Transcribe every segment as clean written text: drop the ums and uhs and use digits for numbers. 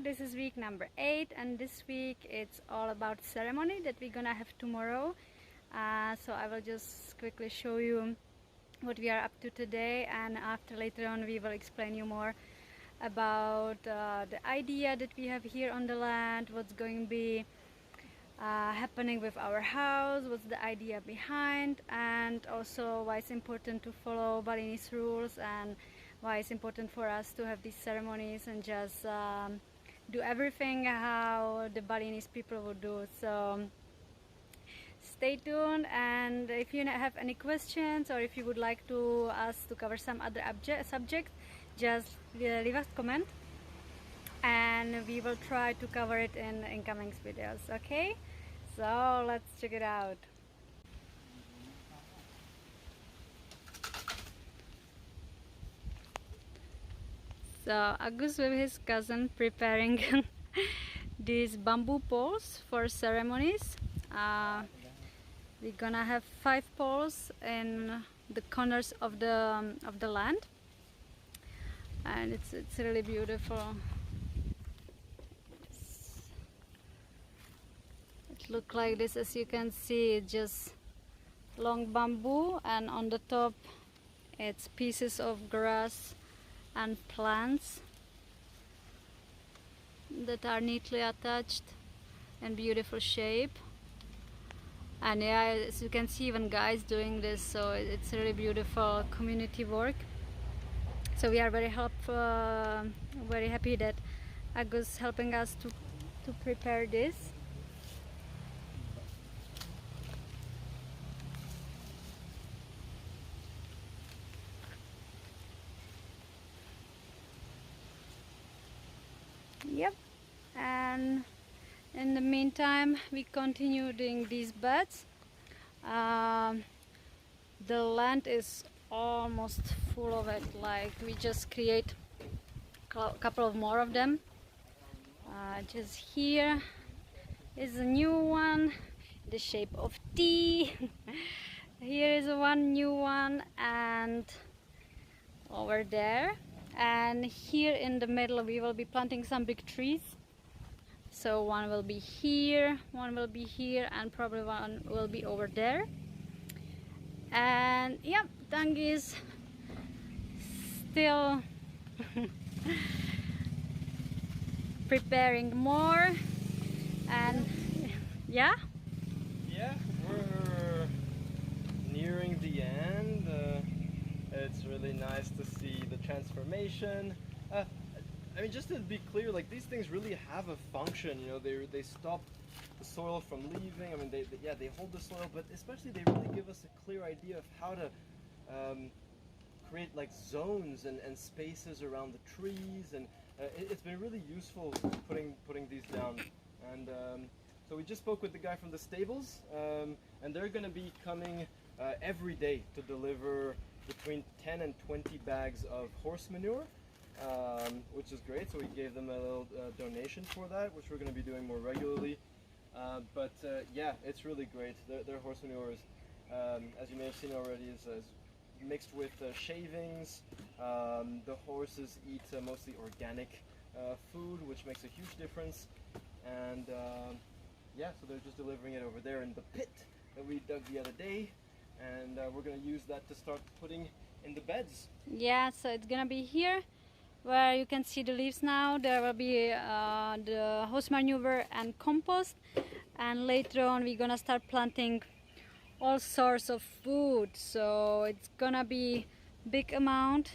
this is week number 8, and this week it's all about ceremony that we're gonna have tomorrow. So I will just quickly show you what we are up to today, and after later on we will explain you more about the idea that we have here on the land, what's going to be happening with our house, what's the idea behind, and also why it's important to follow Balinese rules and why it's important for us to have these ceremonies and just do everything how the Balinese people would do. So stay tuned, and if you have any questions or if you would like to us to cover some other subject, just leave us a comment and we will try to cover it in incoming videos. Okay, so let's check it out. So Agus with his cousin preparing these bamboo poles for ceremonies. We're gonna have 5 poles in the corners of the land, and it's really beautiful. It looks like this, as you can see. It's just long bamboo, and on the top it's pieces of grass and plants that are neatly attached in beautiful shape. And yeah, as you can see, even guys doing this, so it's really beautiful community work. So we are very happy that Agus helping us to prepare this. Yep, and in the meantime we continue doing these beds. The land is almost full of it, like we just create a couple of more of them. Just here is a new one, the shape of T. Here is one new one, and over there, and here in the middle we will be planting some big trees. So one will be here, one will be here, and probably one will be over there. And yep, Tangi is still preparing more. And yeah, we're nearing the end. It's really nice to see the transformation. I mean, just to be clear, like, these things really have a function. You know, they stop the soil from leaving. I mean, they hold the soil, but especially they really give us a clear idea of how to create like zones and spaces around the trees, and it's been really useful putting these down. And so we just spoke with the guy from the stables, and they're going to be coming every day to deliver between 10 and 20 bags of horse manure. Which is great, so we gave them a little donation for that, which we're going to be doing more regularly. Yeah, it's really great. Their horse manure is, as you may have seen already, is mixed with shavings. The horses eat mostly organic food, which makes a huge difference. And yeah, so they're just delivering it over there in the pit that we dug the other day, and we're going to use that to start putting in the beds. Yeah, so it's gonna be here where you can see the leaves now. There will be the horse manure and compost, and later on we're gonna start planting all sorts of food. So it's gonna be big amount.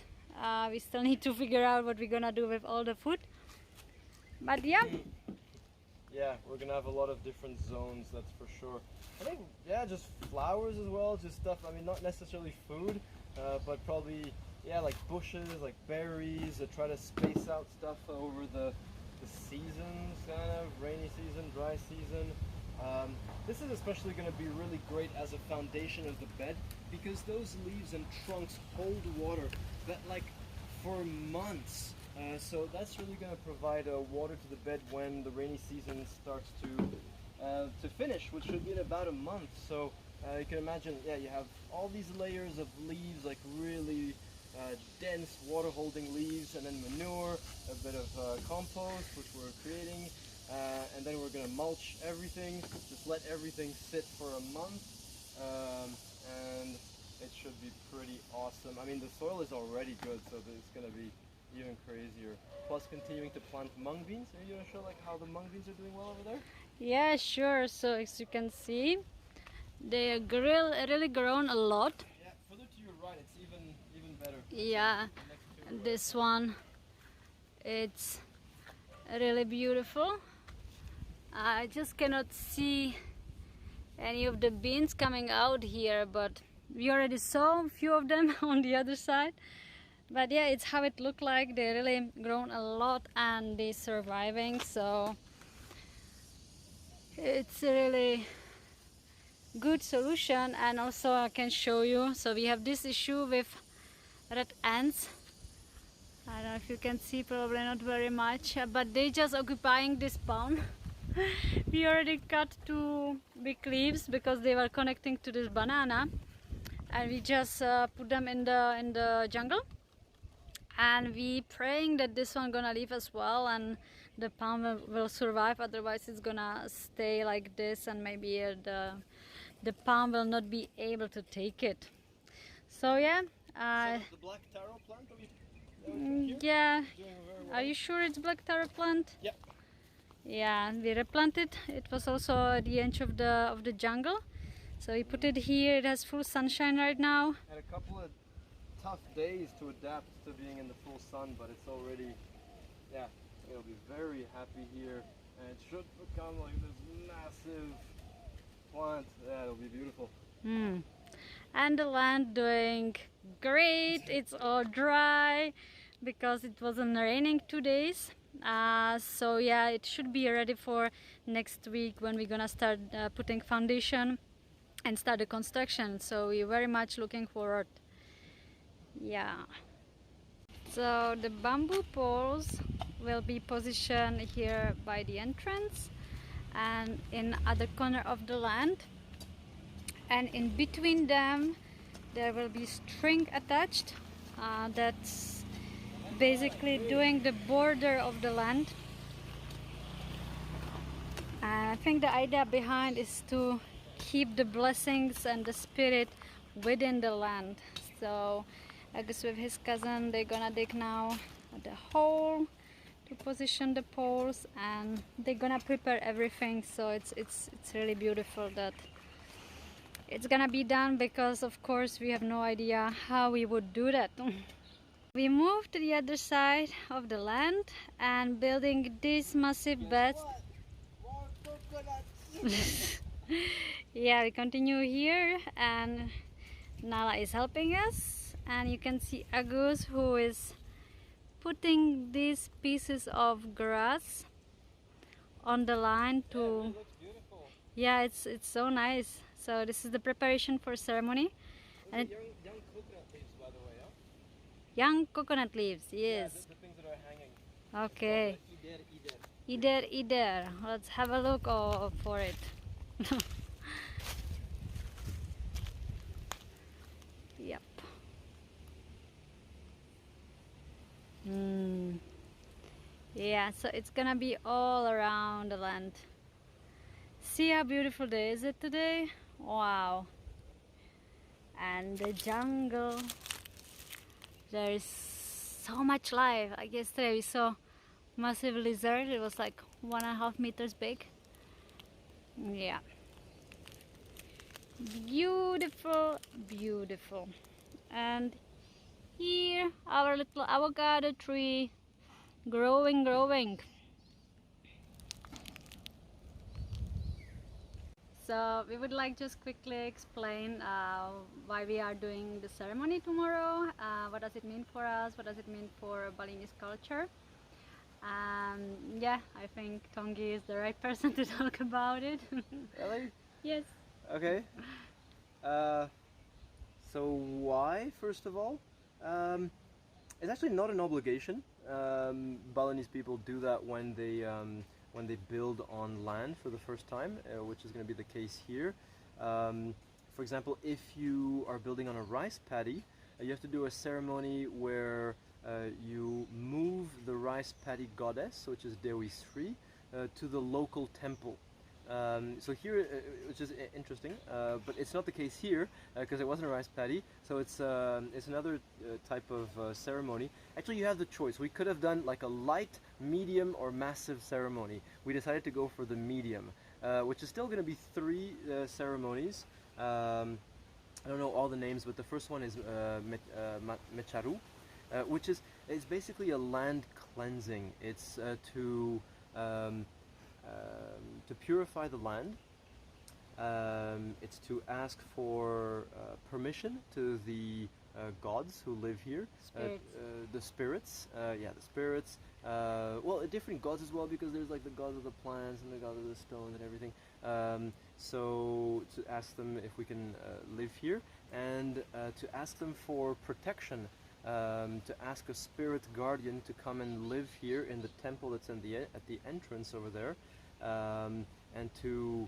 We still need to figure out what we're gonna do with all the food, but yeah, we're gonna have a lot of different zones, that's for sure. I think, yeah, just flowers as well, just stuff. I mean, not necessarily food, but probably, yeah, like bushes, like berries. Try to space out stuff over the seasons, kind of rainy season, dry season. This is especially going to be really great as a foundation of the bed, because those leaves and trunks hold water that, like, for months. So that's really going to provide water to the bed when the rainy season starts to finish, which should be in about a month. So you can imagine, yeah, you have all these layers of leaves, like really dense water-holding leaves, and then manure, a bit of compost, which we're creating, and then we're gonna mulch everything. Just let everything sit for a month, and it should be pretty awesome. I mean, the soil is already good, so it's gonna be even crazier. Plus, continuing to plant mung beans. Are you gonna show like how the mung beans are doing well over there? Yeah, sure. So as you can see, they are really grown a lot. Yeah, further to your right, it's even better. Yeah, Next to this one, it's really beautiful. I just cannot see any of the beans coming out here, but we already saw a few of them on the other side. But yeah, it's how it looked like. They really grown a lot and they're surviving, so it's a really good solution. And also I can show you, so we have this issue with red ants. I don't know if you can see, probably not very much, but they just occupying this pond. We already cut 2 big leaves because they were connecting to this banana, and we just put them in the jungle, and we praying that this one gonna leave as well and the palm will survive. Otherwise it's gonna stay like this, and maybe the palm will not be able to take it. So yeah, the black taro plant that we yeah. doing very well. Are you sure it's black taro plant? Yeah. Yeah, we replanted. It was also at the edge of the jungle, so we put it here. It has full sunshine right now. Had a couple of tough days to adapt to being in the full sun, but it's already, yeah, it'll be very happy here, and it should become like this massive plant. Yeah, it'll be beautiful. And the land doing great. It's all dry because it wasn't raining 2 days. So yeah, it should be ready for next week when we're gonna start putting foundation and start the construction. So we're very much looking forward. Yeah. So the bamboo poles will be positioned here by the entrance and in other corner of the land, and in between them there will be string attached. That's basically doing the border of the land. And I think the idea behind is to keep the blessings and the spirit within the land. So I guess with his cousin they're gonna dig now the hole to position the poles, and they're gonna prepare everything. So it's really beautiful that it's gonna be done, because of course we have no idea how we would do that. We moved to the other side of the land and building these massive beds. Yeah, we continue here, and Nala is helping us, and you can see Agus, who is putting these pieces of grass on the line to, Yeah, it really looks beautiful. yeah, it's so nice. So this is the preparation for ceremony. Those And are young coconut leaves, by the way, huh? young coconut leaves, yes. Yeah, the things that are hanging. Okay. Ider. Either. Let's have a look for it. Yep. Yeah, so it's gonna be all around the land. See how beautiful day is it today? Wow. And the jungle. There is so much life. Like yesterday we saw massive lizard. It was like 1.5 meters big. Yeah. Beautiful, beautiful. And here our little avocado tree growing. So we would like just quickly explain why we are doing the ceremony tomorrow. What does it mean for us? What does it mean for Balinese culture? Yeah, I think Tongi is the right person to talk about it. Really? Yes. Okay. So why, first of all? It's actually not an obligation. Balinese people do that when they build on land for the first time, which is going to be the case here. For example, if you are building on a rice paddy, you have to do a ceremony where you move the rice paddy goddess, which is Dewi Sri, to the local temple. So here, which is interesting, but it's not the case here because it wasn't a rice paddy. So it's another type of ceremony. Actually, you have the choice. We could have done like a light, medium, or massive ceremony. We decided to go for the medium, which is still going to be 3 ceremonies. I don't know all the names, but the first one is Mecharu, which is basically a land cleansing. It's to purify the land. It's to ask for permission to the gods who live here, the spirits. Yeah, the spirits. Well, different gods as well, because there's like the gods of the plants and the gods of the stones and everything. So to ask them if we can live here, and to ask them for protection. To ask a spirit guardian to come and live here in the temple that's at the entrance over there, and to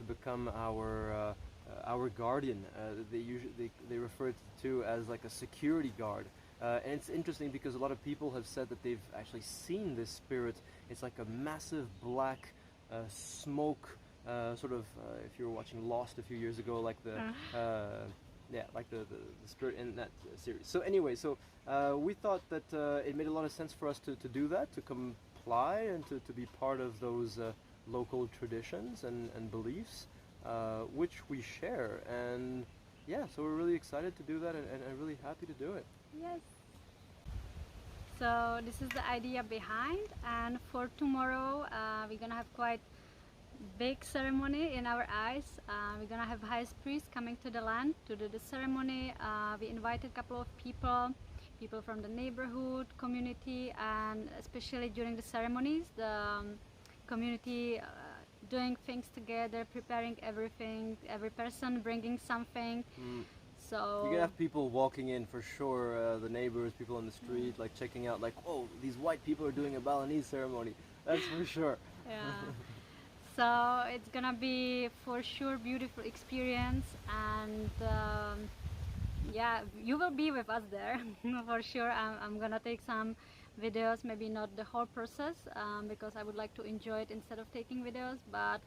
become our guardian. They refer to as like a security guard. And it's interesting because a lot of people have said that they've actually seen this spirit. It's like a massive black smoke, sort of, if you were watching Lost a few years ago, like the like the spirit in that series. So anyway, we thought that it made a lot of sense for us to do that, to comply and to be part of those local traditions and beliefs, which we share. And yeah, so we're really excited to do that, and really happy to do it. Yes. So this is the idea behind, and for tomorrow we're gonna have quite big ceremony in our eyes. We're gonna have high priest coming to the land to do the ceremony. We invited a couple of people from the neighborhood community, and especially during the ceremonies, the community doing things together, preparing everything, every person bringing something. So you're gonna have people walking in for sure, the neighbors, people on the street, like checking out, like, oh, these white people are doing a Balinese ceremony. That's for sure. Yeah. So it's gonna be for sure beautiful experience, and yeah, you will be with us there for sure. I'm gonna take some videos, maybe not the whole process, because I would like to enjoy it instead of taking videos, but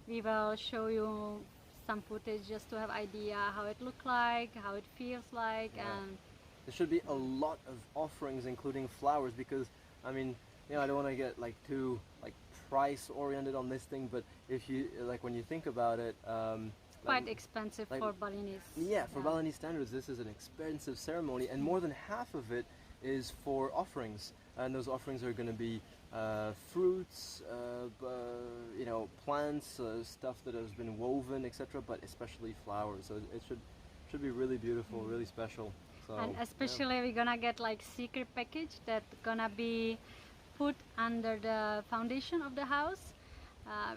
we will show you some footage just to have idea how it look like, how it feels like. Yeah. And there should be a lot of offerings, including flowers, because I mean, I don't want to get like too like price oriented on this thing, but if you like, when you think about it, quite expensive for Balinese. Yeah, for Balinese standards, this is an expensive ceremony, and more than half of it is for offerings, and those offerings are going to be fruits, plants, stuff that has been woven, etc., but especially flowers. So it should be really beautiful, really special. So, and especially we're gonna get like secret package that's gonna be put under the foundation of the house.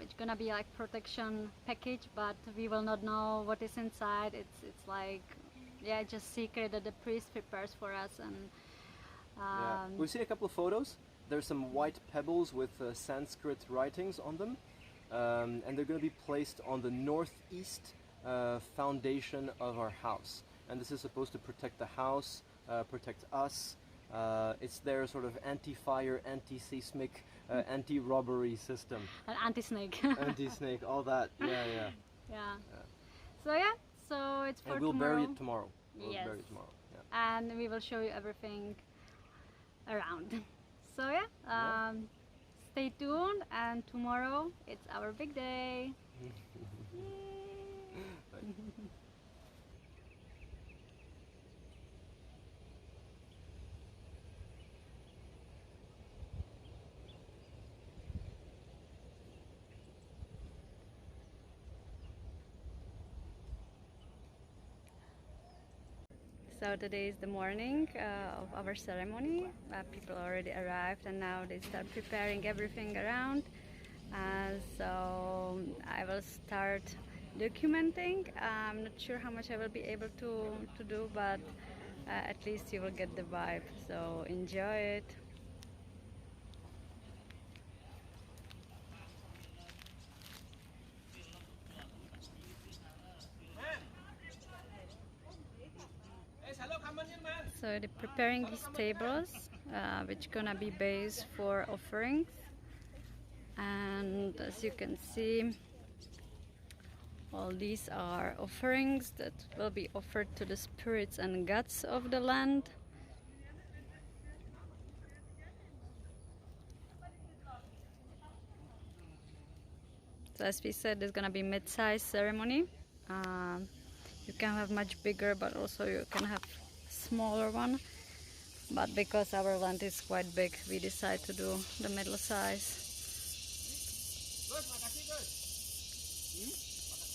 It's gonna be like protection package, but we will not know what is inside. It's like, yeah, just secret that the priest prepares for us. And we've seen a couple of photos. There's some white pebbles with Sanskrit writings on them, and they're going to be placed on the northeast foundation of our house. And this is supposed to protect the house, protect us. It's their sort of anti-fire, anti-seismic, anti-robbery system. And anti-snake. Anti-snake, all that. Yeah. So it's for and we'll tomorrow. bury it tomorrow. We'll Yes. bury it tomorrow. Yeah. And we will show you everything around. So stay tuned, and tomorrow it's our big day. So today is the morning of our ceremony. People already arrived, and now they start preparing everything around. So I will start documenting. I'm not sure how much I will be able to do, but at least you will get the vibe. So enjoy it. So they're preparing these tables, which gonna be base for offerings. And as you can see, all these are offerings that will be offered to the spirits and gods of the land. So as we said, there's gonna be mid-size ceremony. You can have much bigger, but also you can have smaller one. But because our land is quite big, we decide to do the middle size.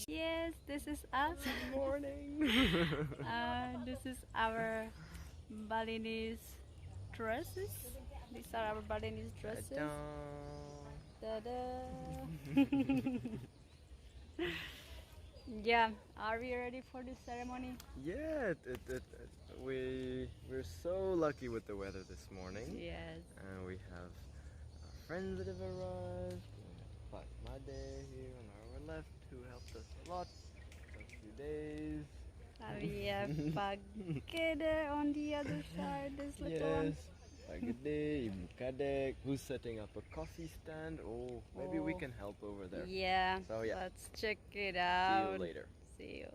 Yes, this is us. Good morning. This is our Balinese dresses. These are our Balinese dresses. Ta-da! Yeah, are we ready for this ceremony? Yeah, we're so lucky with the weather this morning. Yes. And we have friends that have arrived. We have Made here on our left, who helped us a lot for a few days. We have Pagede on the other side, this little one. Yes, Pagede, Ibu Kadek, who's setting up a coffee stand. Oh, maybe we can help over there. Yeah, So yeah, let's check it out. see you later. See you.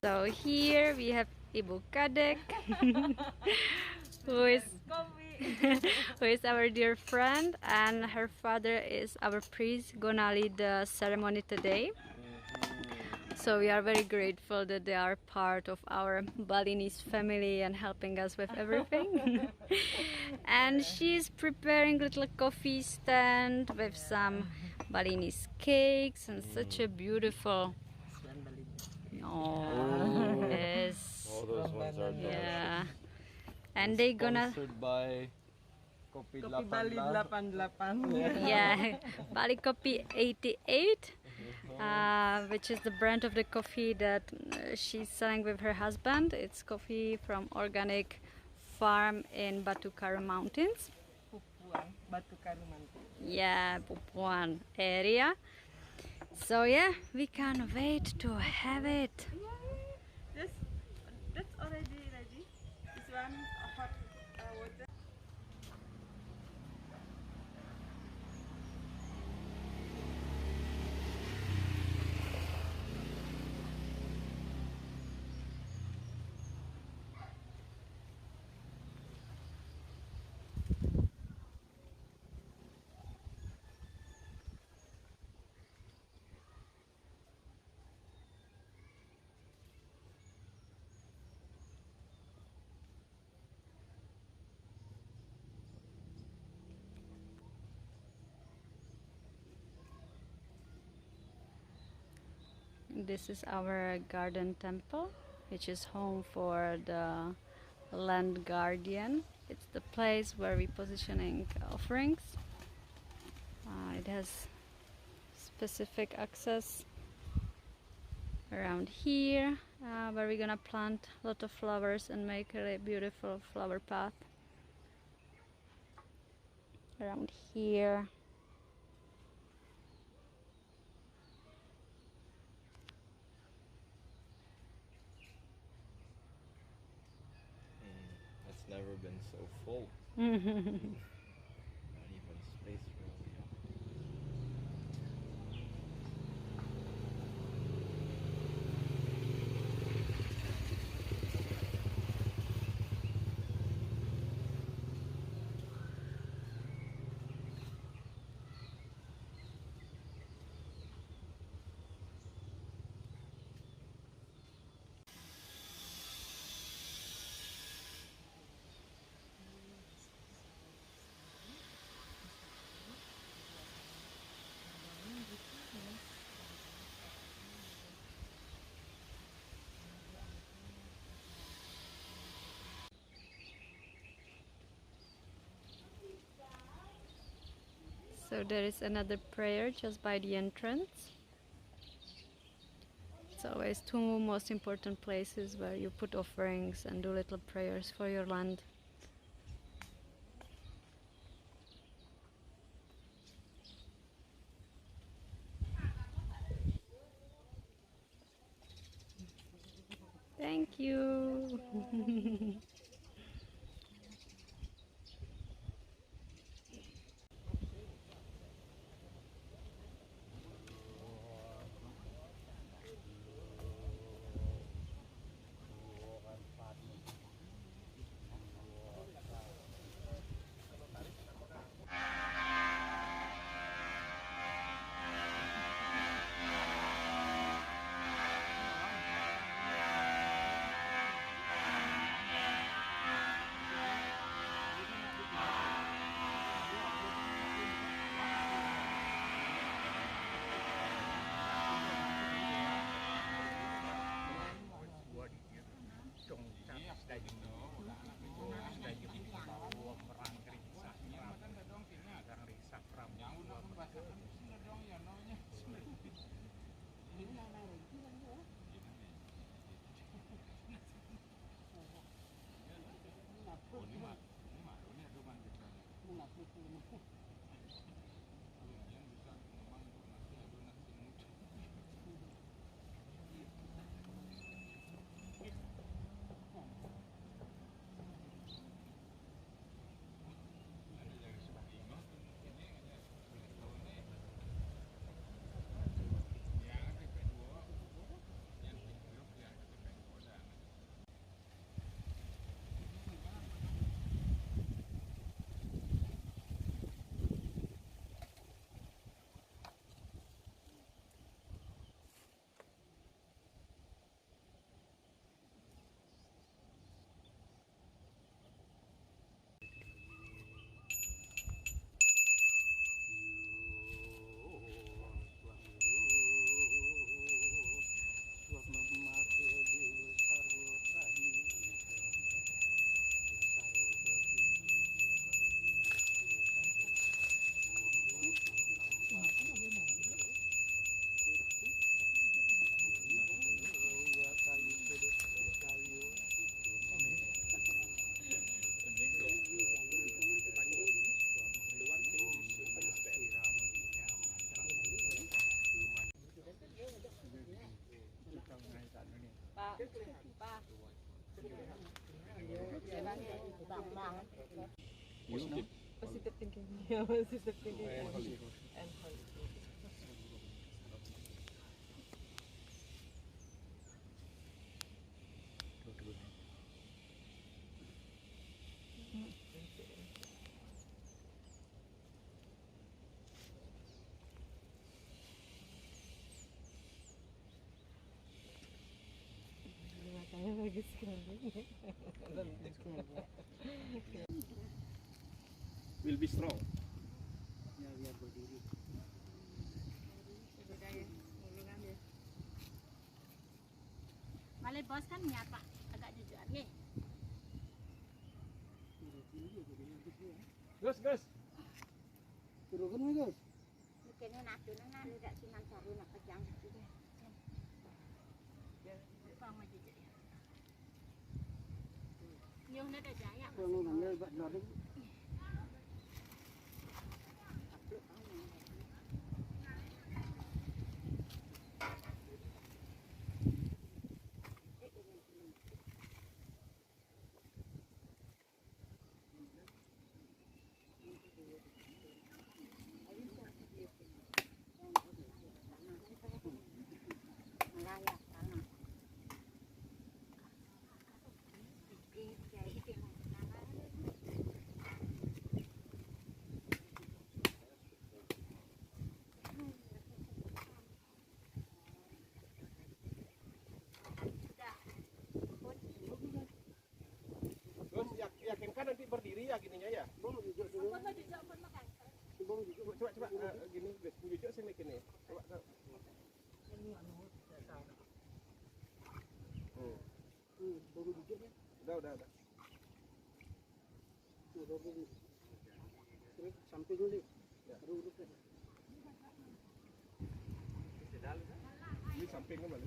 So here we have Ibu Kadek, who is who is our dear friend, and her father is our priest gonna lead the ceremony today. So we are very grateful that they are part of our Balinese family and helping us with everything. And she's preparing a little coffee stand with some Balinese cakes and such a beautiful. Oh, yes. All those ones are delicious. Yeah. And they gonna. Sponsored by Kopi Bali 88. Yeah, Bali Coffee 88, which is the brand of the coffee that she's selling with her husband. It's coffee from organic farm in Batu Karu Mountains. Pupuan, Batu Karu Mountain. Yeah, Pupuan area. So yeah, we can't wait to have it. That's already ready. This one hot water. This is our garden temple, which is home for the land guardian. It's the place where we positioning offerings. It has specific access around here, where we're gonna plant a lot of flowers and make a beautiful flower path around here. It's never been so full. Not even space really. So there is another prayer just by the entrance. It's always two most important places where you put offerings and do little prayers for your land. you. Positive thinking. Yeah, positive thinking. And holy. And holy. Matanya bagus sekali. Will be strong. Malay bos kan nyapa agak jujur nih. Gus, Gus. Turun nih guys. Mungkin nak tunangan tidak sinan cari nak kejang gitu. Sama jujur ya. Nhiều nơi đã trái ạ. Turun nang lay bat lari. Malaya sana. Gus, yakinkan nanti berdiri ya gininya ya. Bong jujur dulu. Bong jujur. Coba gini Gus, jujur sini gini. Coba. Bong jujur ya. Udah. Udah bong. Terus samping dulu. Ya. Urut ya. Ini sampingnya mana?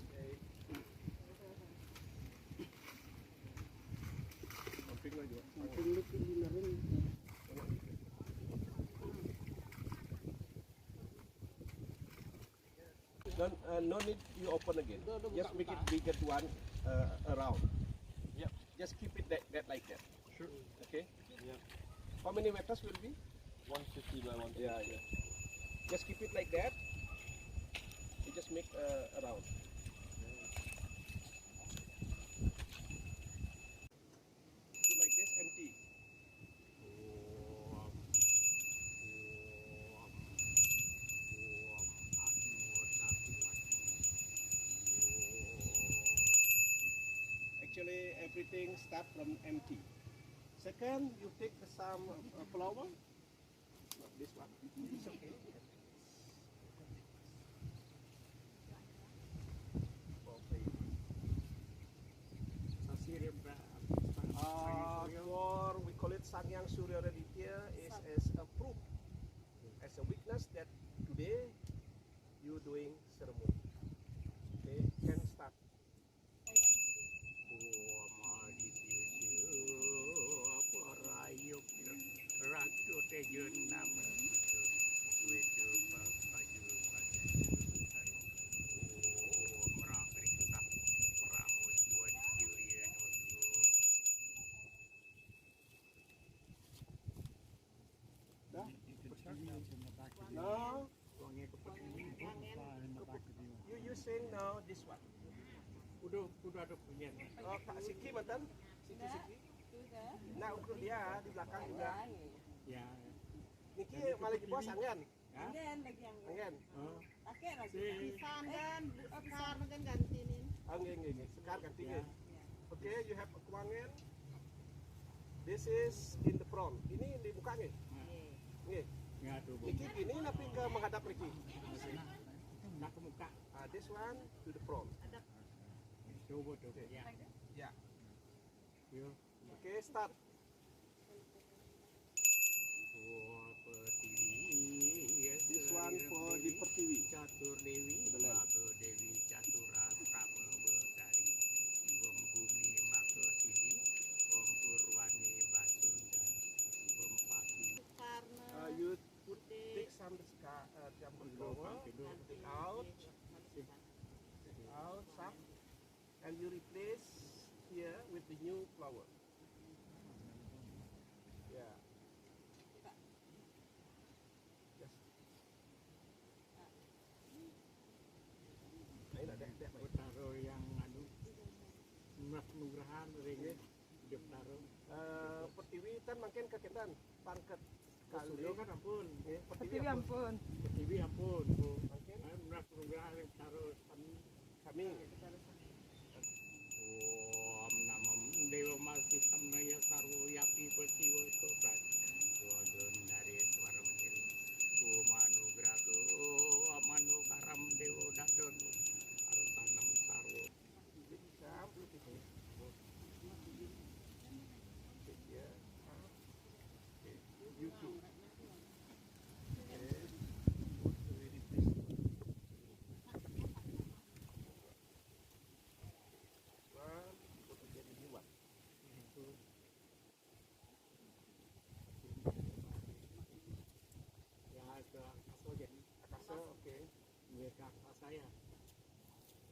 Samping lagi. Samping lu dinarin. No need you open again. Just make it bigger one around. Just keep it that like that. Sure. Okay. Yeah. How many meters will be? 150 by 150. Yeah, yeah. Just keep it like that. You just make a round. Put like this, empty. Actually, everything start from empty. Second, you take some flower. Not this one. It's okay. For we call it Sangyang Surya Raditya is as a proof, as a witness that today you doing ceremony. Okay, can start. Now, you saying now this one. Udah ada punya. Oh, Kak Siki mantan? Siki. Nah, ukur dia di belakang juga. Ya. Niki malah di bos angin. Angin lagi yang Angin. pakai lagi. Pisan kan, besar kan gantinin. Angin. Sekarang gantinya. Okay, you have kuangin. This is in the front. Ini di muka nih. Nih. Ya tuh. Niki gini tapi ke menghadap Niki. Nak ke muka. This one to the front. Coba tuh. Ya. Ya. Yo. Okay, start. This one for the Pertiwi. Catur Dewi, maka Dewi Catura Prama Betari, Iwam Bumi maka Sidi, Om Purwani Basunda, Iwam Pati. You put take some jambul flower, take out, some, and you replace here with the new flower. Yeah. Just. Ini ada Taruh yang anu, nugrahan ringgit, hidup taruh. Pertiwi kan makin keketan pangkat kali. Sudah kan ampun. Pertiwi ampun. TV ampun, bu. Makin Nugrahan yang taruh kami. Om Namam Dewa Masih Tamnaya Sarwo Yapi Persiwa Soprat Wadon dari Suara Menil Manu Grago Manu Karam Dewa Daton Artanam Sarwo YouTube. Ya ke Kaso jadi Akasa, okay. Ya ke saya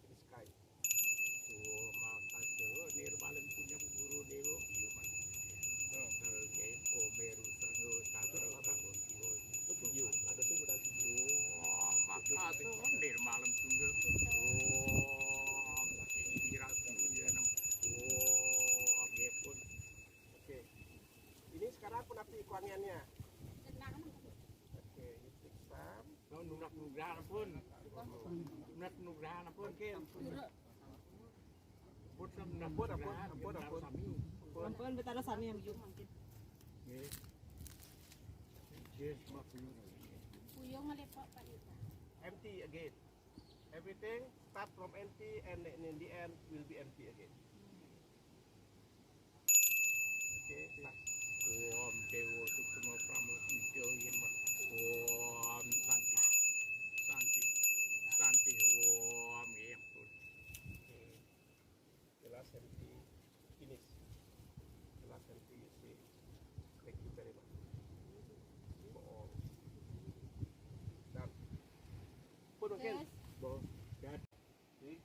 The sky. Makaso Nirbalan punya Guru Dewa Yuman Oke Omeru Sergo Sakro Kabo Siwo Itu video, ada sebutan video. Makaso Nirmalam Sungguh Gepun. Oke. Ini sekarang pun api kuangiannya. Oke, you take some. Nugrahan pun. Nugrahan pun. Oke. Pun Ampun. Ampun betara sami yang bijung. Empty again. Everything start from empty and in the end will be empty again. Okay, start. Om Dewa Sukma Pramuti Joyema. Om Santi. Om Yempun. The last empty finish. The last empty you see. Thank you very much. For all. Done. Put again. Bo. Dat. See?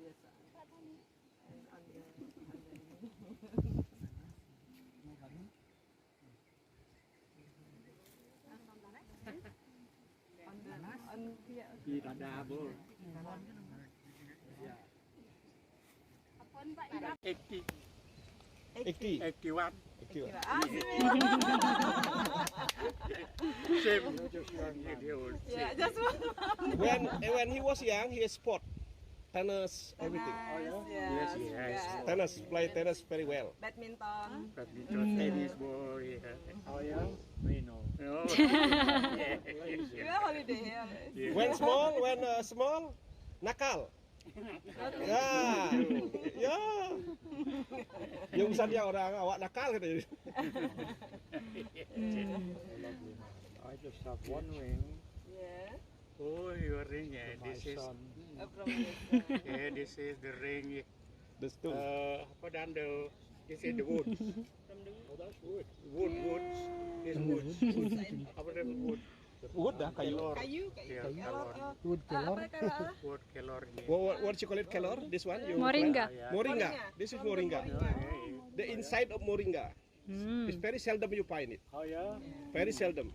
yes. And on the Tidak ada bol. 80, 80. 81. 80. ah, Same. yeah, just one. When he was young, he sport, tennis, everything. Yes, yes. Tennis, play tennis very well. Badminton. Badminton, tennis ball. Yeah. Oh yeah? We know. No. You have holiday here. When small, nakal. Ya, ya. Yung saja orang awak nakal katanya. I just have one ring. Yeah. Oh, your ring. Yeah, My this is. son. From your son. Yeah, this is the ring. The stool. Apa dan the? This is the wood. Oh, that's wood. Wood. This wood. Apa dan wood? Wood dah, kayu. Kayu. Yeah, Kelor. kelor. Wood Apa kelor? Wood kelor. What you call it, kelor? This one? You Moringa. Moringa. This is moringa. Yeah. The inside of moringa. It's very seldom you find it. Oh yeah? Very seldom.